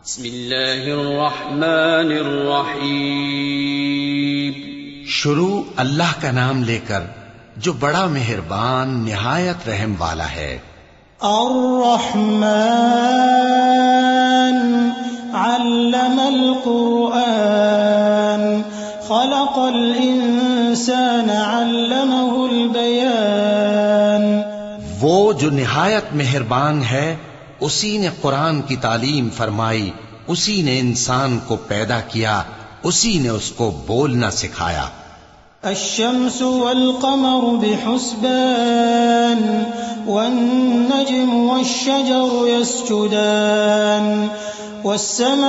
بسم اللہ الرحمن الرحیم. شروع اللہ کا نام لے کر جو بڑا مہربان نہایت رحم والا ہے. الرحمن علم القرآن خلق الانسان علمه البیان. وہ جو نہایت مہربان ہے اسی نے قرآن کی تعلیم فرمائی، اسی نے انسان کو پیدا کیا، اسی نے اس کو بولنا سکھایا. الشمس والقمر بحسبان والنجم والشجر يسجدان والسماء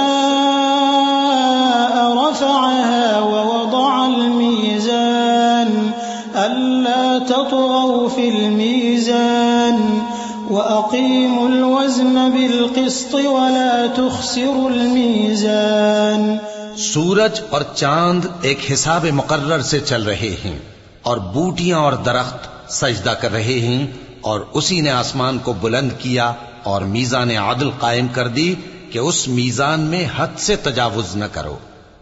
رفعها ووضع الميزان ألا تطغوا في الميزان وأقيموا الوزن بالقسط ولا تخسروا الميزان. سورج اور چاند ایک حساب مقرر سے چل رہے ہیں اور بوٹیاں اور درخت سجدہ کر رہے ہیں، اور اسی نے آسمان کو بلند کیا اور میزان عدل قائم کر دی کہ اس میزان میں حد سے تجاوز نہ کرو،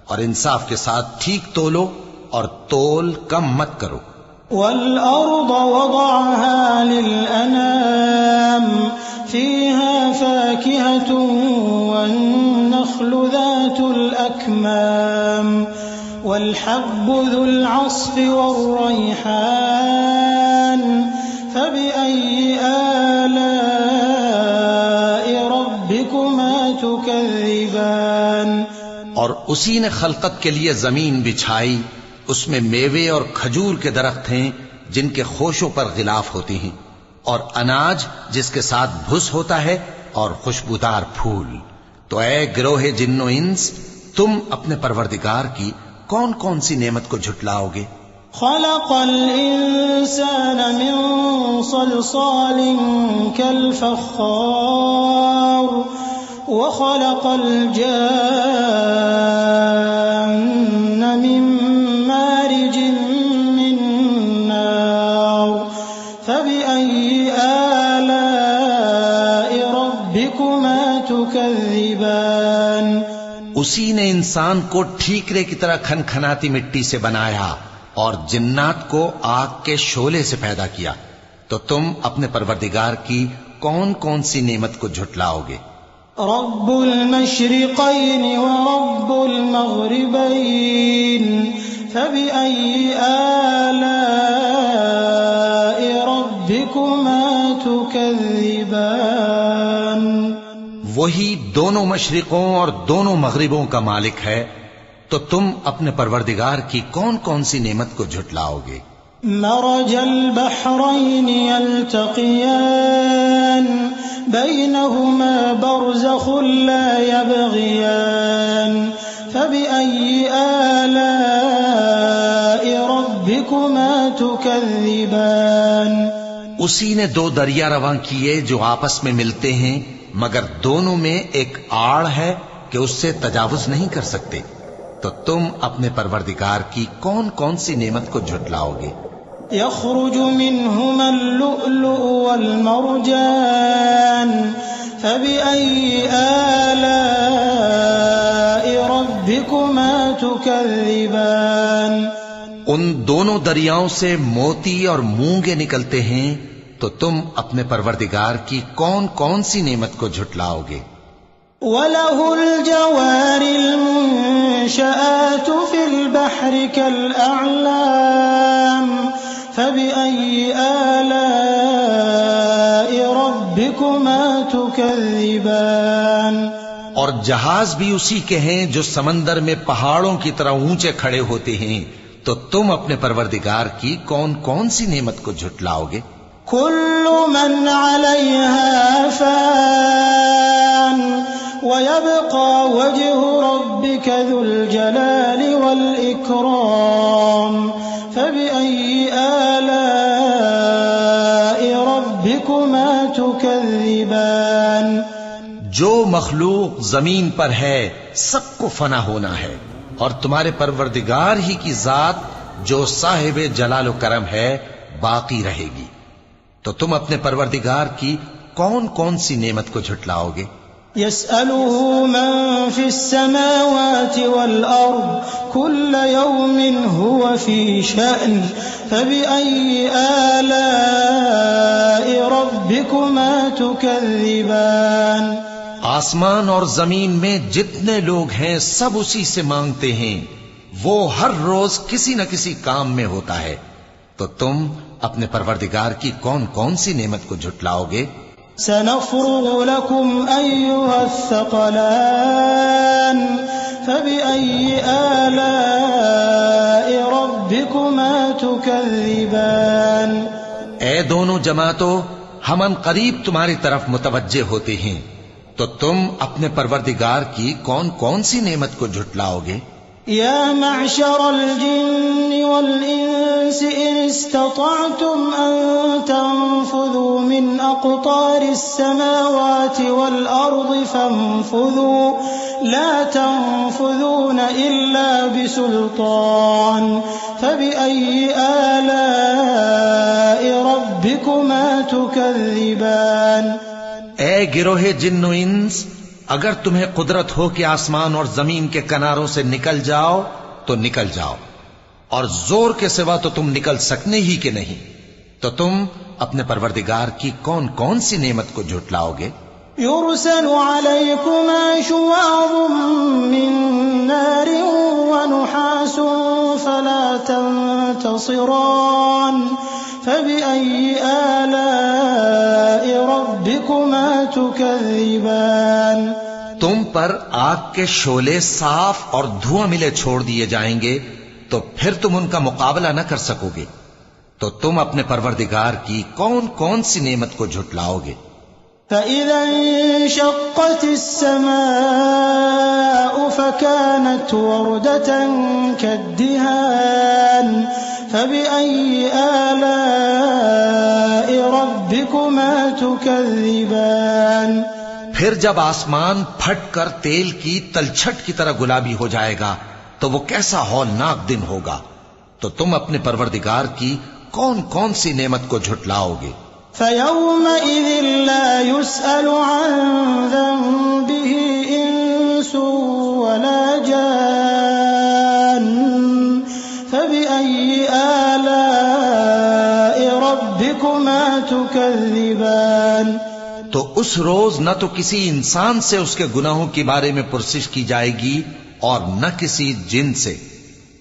اور انصاف کے ساتھ ٹھیک تولو اور تول کم مت کرو. والأرض وضعها للأنام فيها فاكهة والنخل ذات الأكمام والحب ذو العصف والريحان فبأي آلاء ربكما تكذبان. اور اسی نے خلقت کے لیے زمین بچھائی، اس میں میوے اور کھجور کے درخت ہیں جن کے خوشوں پر غلاف ہوتی ہیں، اور اناج جس کے ساتھ بھس ہوتا ہے، اور خوشبودار پھول. تو اے گروہ جن و انس، تم اپنے پروردگار کی کون کون سی نعمت کو جھٹلاؤ گے؟ خلق الانسان من صلصال كالفخار وخلق الجان من مارج من نار فبأي آلاء ربكما تكذبان. اسی نے انسان کو ٹھیکرے کی طرح کھنکھناتی مٹی سے بنایا اور جنات کو آگ کے شعلے سے پیدا کیا. تو تم اپنے پروردگار کی کون کون سی نعمت کو جھٹلاؤ گے؟ رب المشرقين ورب المغربين فبأي آلاء ربكما تكذبان. وہی دونوں مشرقوں اور دونوں مغربوں کا مالک ہے، تو تم اپنے پروردگار کی کون کون سی نعمت کو جھٹلاؤ گے؟ مرج البحرين يلتقيان بينهما برزخ لا يبغيان فبأي آلاء ربكما تكذبان. اسی نے دو دریا رواں کیے جو آپس میں ملتے ہیں، مگر دونوں میں ایک آڑ ہے کہ اس سے تجاوز نہیں کر سکتے. تو تم اپنے پروردگار کی کون کون سی نعمت کو جھٹلاؤ گے؟ يخرج منهما اللؤلؤ والمرجان فبأي آلاء ربكما تكذبان. ان دونوں دریاؤں سے موتی اور مونگے نکلتے ہیں، تو تم اپنے پروردگار کی کون کون سی نعمت کو جھٹلاؤ گے؟ وَلَهُ الْجَوَارِ الْمُنشَآتُ فِي الْبَحْرِ كَالْأَعْلَامِ فَبِأَيِّ آلَاءِ رَبِّكُمَا تُكَذِّبَانِ. اور جہاز بھی اسی کے ہیں جو سمندر میں پہاڑوں کی طرح اونچے کھڑے ہوتے ہیں. تو تم اپنے پروردگار کی کون کون سی نعمت کو جھٹلاؤ گے؟ كل من عليها فان ويبقى وجه ربك ذو الجلال والإكرام فبأي آلاء ربكما تكذبان. جو مخلوق زمین پر ہے سب کو فنا ہونا ہے، اور تمہارے پروردگار ہی کی ذات جو صاحب جلال و کرم ہے باقی رہے گی. تو تم اپنے پروردگار کی کون کون سی نعمت کو جھٹلاؤ گے؟ يسأله من في السماوات والأرض كل يوم هو في شأن فبأي آلاء ربكما تكذبان. آسمان اور زمین میں جتنے لوگ ہیں سب اسی سے مانگتے ہیں، وہ ہر روز کسی نہ کسی کام میں ہوتا ہے، تو تم اپنے پروردگار کی کون کون سی نعمت کو جھٹلاؤ گے؟ سنفرغ لكم أيها الثقلان فبأي آلاء ربكما تكذبان. اے دونوں جماعتوں، ہم ان قریب تمہاری طرف متوجہ ہوتے ہیں، تو تم اپنے پروردگار کی کون کون سی نعمت کو جھٹلاؤ گے؟ يا معشر الجن والإنس إن استطعتم أن تنفذوا من أقطار السماوات والأرض فانفذوا لا تنفذون إلا بسلطان فبأي آلاء ربكما تكذبان. اے گروہ جن و انس، اگر تمہیں قدرت ہو کہ آسمان اور زمین کے کناروں سے نکل جاؤ تو نکل جاؤ، اور زور کے سوا تو تم نکل سکنے ہی کہ نہیں، تو تم اپنے پروردگار کی کون کون سی نعمت کو جھٹلاؤ گے؟ يرسل عليكما شواظ من نار ونحاس فلا تنتصران فبأي آلاء ربكما تكذبان. تم پر آگ کے شعلے صاف اور دھواں ملے چھوڑ دیے جائیں گے، تو پھر تم ان کا مقابلہ نہ کر سکو گے، تو تم اپنے پروردگار کی کون کون سی نعمت کو جھٹلاؤ گے؟ فإذا انشقت السماء فكانت وردة كالدهان فبأي آلاء ربكما تكذبان. پھر جب آسمان پھٹ کر تیل کی تلچھٹ کی طرح گلابی ہو جائے گا تو وہ کیسا ہولناک دن ہوگا، تو تم اپنے پروردگار کی کون کون سی نعمت کو جھٹلاؤ گے؟ فيومئذ لا يسأل عن ذنبه إنس ولا جان فبأي آلاء ربكما تكذبان. تو اس روز نہ تو کسی انسان سے اس کے گناہوں کے بارے میں پرسش کی جائے گی اور نہ کسی جن سے،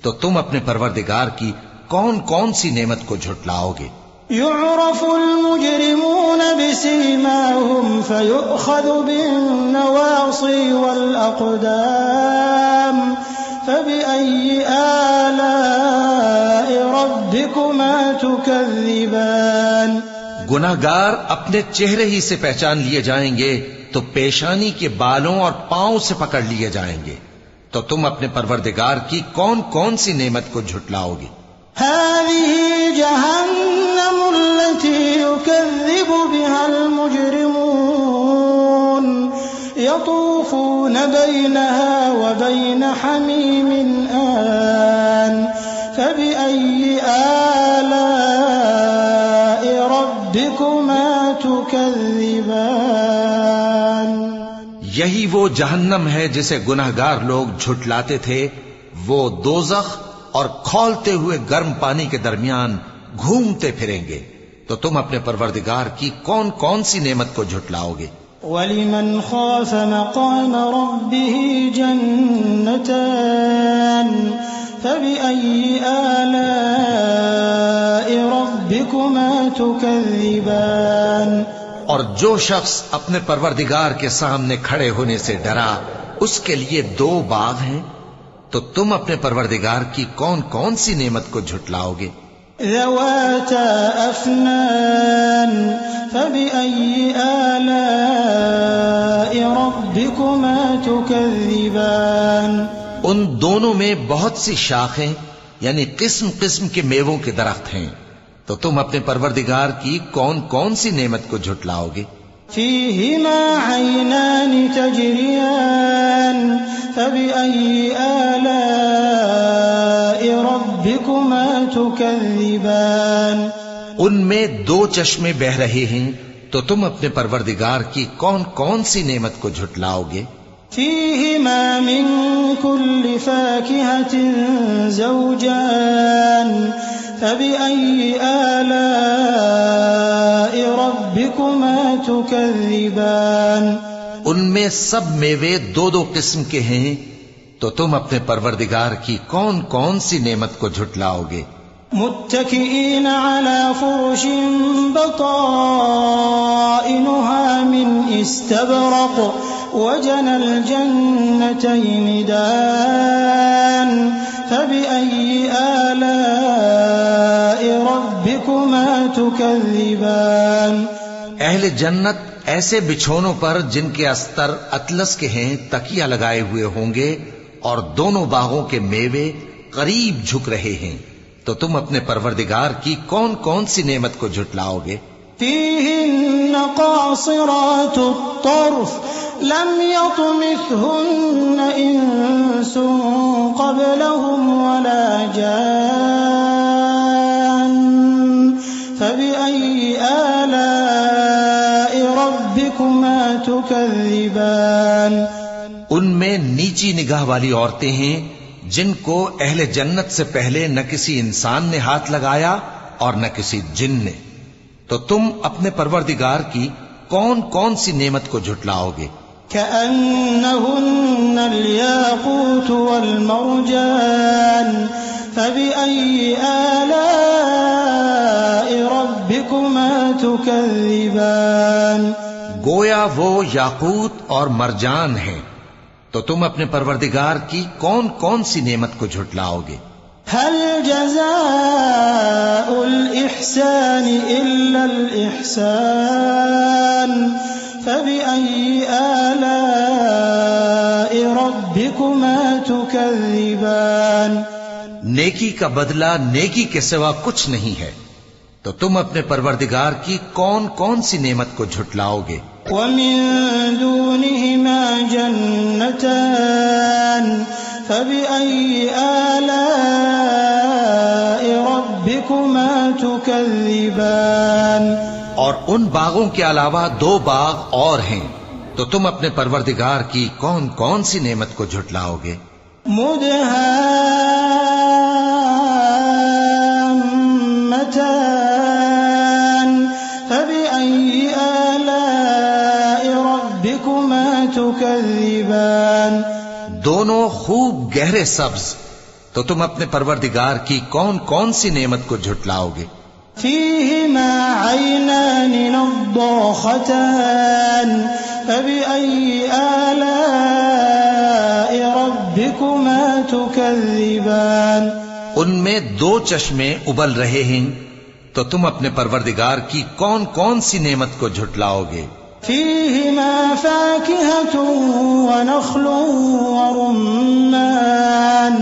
تو تم اپنے پروردگار کی کون کون سی نعمت کو جھٹلاؤ گے؟ يعرف المجرمون بسيماهم فيؤخذ بالنواصي والأقدام فبأي آلاء ربكما تكذبان. گناہگار اپنے چہرے ہی سے پہچان لیے جائیں گے تو پیشانی کے بالوں اور پاؤں سے پکڑ لیے جائیں گے، تو تم اپنے پروردگار کی کون کون سی نعمت کو جھٹلاؤ گے؟ هذه جهنم التي يكذب بها المجرمون يطوفون بينها وبين حميم آن فبأي آلاء ربكما تكذبان. یہی وہ جہنم ہے جسے گناہگار لوگ جھٹلاتے تھے، وہ دوزخ اور کھولتے ہوئے گرم پانی کے درمیان گھومتے پھریں گے، تو تم اپنے پروردگار کی کون کون سی نعمت کو جھٹلاؤ گے؟ وَلِمَنْ خَافَ مَقَامَ رَبِّهِ جَنَّتَانِ فَبِأَيِّ آلَاءِ رَبِّكُمَا تُكَذِّبَانِ. اور جو شخص اپنے پروردگار کے سامنے کھڑے ہونے سے ڈرا، اس کے لیے دو باغ ہیں، تو تم اپنے پروردگار کی کون کون سی نعمت کو جھٹلاؤ گے؟ ذواتا افنان فبأي آلاء ربكما تكذبان. ان دونوں میں بہت سی شاخیں یعنی قسم قسم کے میووں کے درخت ہیں، تو تم اپنے پروردگار کی کون کون سی نعمت کو جھٹلاؤ گے؟ فيهما عينان تجريان فبأي آلاء ربكما تكذبان. ان میں دو چشمے بہ رہے ہیں، تو تم اپنے پروردگار کی کون کون سی نعمت کو جھٹلاؤ گے؟ فيهما من كل فاكهة زوجان فبأي آلاء ربكما تكذبان ان میں سب میوے دو دو قسم کے ہیں، تو تم اپنے پروردگار کی کون کون سی نعمت کو جھٹلاؤ گے؟ متكئين على فرش بطائنها من استبرق وجنى الجنتين دان فبأي آلاء ربكما تكذبان اہل جنت ایسے بچھونوں پر جن کے استر اطلس کے ہیں تکیہ لگائے ہوئے ہوں گے، اور دونوں باغوں کے میوے قریب جھک رہے ہیں، تو تم اپنے پروردگار کی کون کون سی نعمت کو جھٹلاؤ گے؟ فيهن قاصرات الطرف لم يطمثهن إنس قبلهم ولا جان فبأي آلاء ربكما تكذبان ان میں نیچی نگاہ والی عورتیں ہیں جن کو اہل جنت سے پہلے نہ کسی انسان نے ہاتھ لگایا اور نہ کسی جن نے، تو تم اپنے پروردگار کی کون کون سی نعمت کو جھٹلاؤ گے؟ كأنهن الياقوت والمرجان فبأي آلاء ربكما تكذبان گویا وہ یاقوت اور مرجان ہیں، تو تم اپنے پروردگار کی کون کون سی نعمت کو جھٹلاؤ گے؟ هل جزاء الإحسان إلا الإحسان فبأي آلاء ربكما تكذبان نیکی کا بدلہ نیکی کے سوا کچھ نہیں ہے، تو تم اپنے پروردگار کی کون کون سی نعمت کو جھٹلاؤ گے؟ ومن دونهما جنتان فبأي آلاء ربكما تكذبان اور ان باغوں کے علاوہ دو باغ اور ہیں، تو تم اپنے پروردگار کی کون کون سی نعمت کو جھٹلاؤ گے؟ مدهامتان فبأي آلاء ربكما تكذبان دونوں خوب گہرے سبز، تو تم اپنے پروردگار کی کون کون سی نعمت کو جھٹلاؤ گے؟ فيهما عينان نضاختان فبأي آلاء ربكما تكذبان ان میں دو چشمے ابل رہے ہیں، تو تم اپنے پروردگار کی کون کون سی نعمت کو جھٹلاؤ گے؟ فيهما فاكهة ونخل ورمان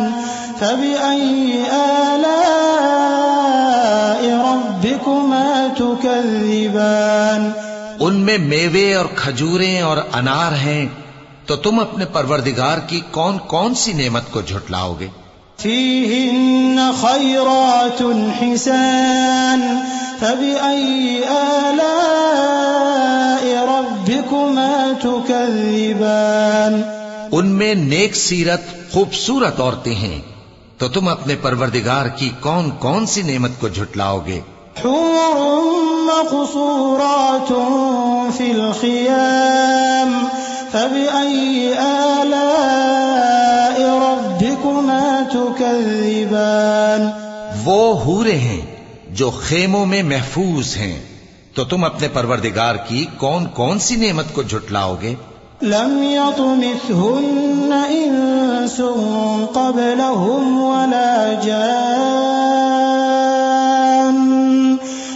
فبأي آلاء ربكما تكذبان ان میں میوے اور کھجوریں اور انار ہیں، تو تم اپنے پروردگار کی کون کون سی نعمت کو جھٹلاؤ گے؟ فيهن خيرات حسان فبأي آلاء ربكما تكذبان ان میں نیک سیرت خوبصورت عورتیں ہیں، تو تم اپنے پروردگار کی کون کون سی نعمت کو جھٹلاؤ گے؟ حور مقصورات في الخيام فبأي آلاء ربكما تكذبان وہ حوریں ہیں جو خیموں میں محفوظ ہیں، تو تم اپنے پروردگار کی کون کون سی نعمت کو جھٹلاؤ گے؟ لم يطمثهن إنس قبلهم ولا جان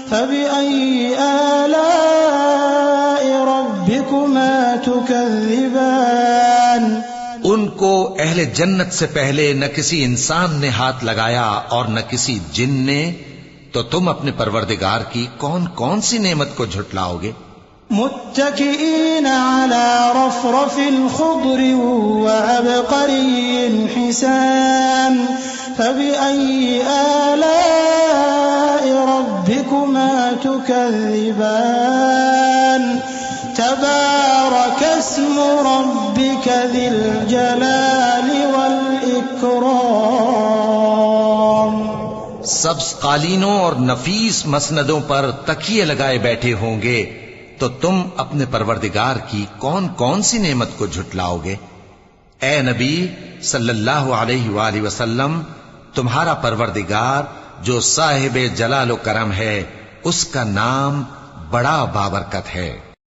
فبأي آلاء ربكما تكذبان ان کو اہل جنت سے پہلے نہ کسی انسان نے ہاتھ لگایا اور نہ کسی جن نے، تو تم اپنے پروردگار کی کون کون سی نعمت کو جھٹلاؤ گے؟ متكئين على رفرف خضر وعبقري حسان فبأي آلاء ربكما تكذبان ربكما تكذبان، ربكما تكذبان تبارك اسم ربك ذي الجلال والإكرام. سبز قالینوں اور نفیس مسندوں پر تکیے لگائے بیٹھے ہوں گے تو تم اپنے پروردگار کی کون کون سی نعمت کو جھٹلاؤ گے؟ اے نبی صلی اللہ علیہ وآلہ وسلم، تمہارا پروردگار جو صاحب جلال و کرم ہے، اس کا نام بڑا بابرکت ہے.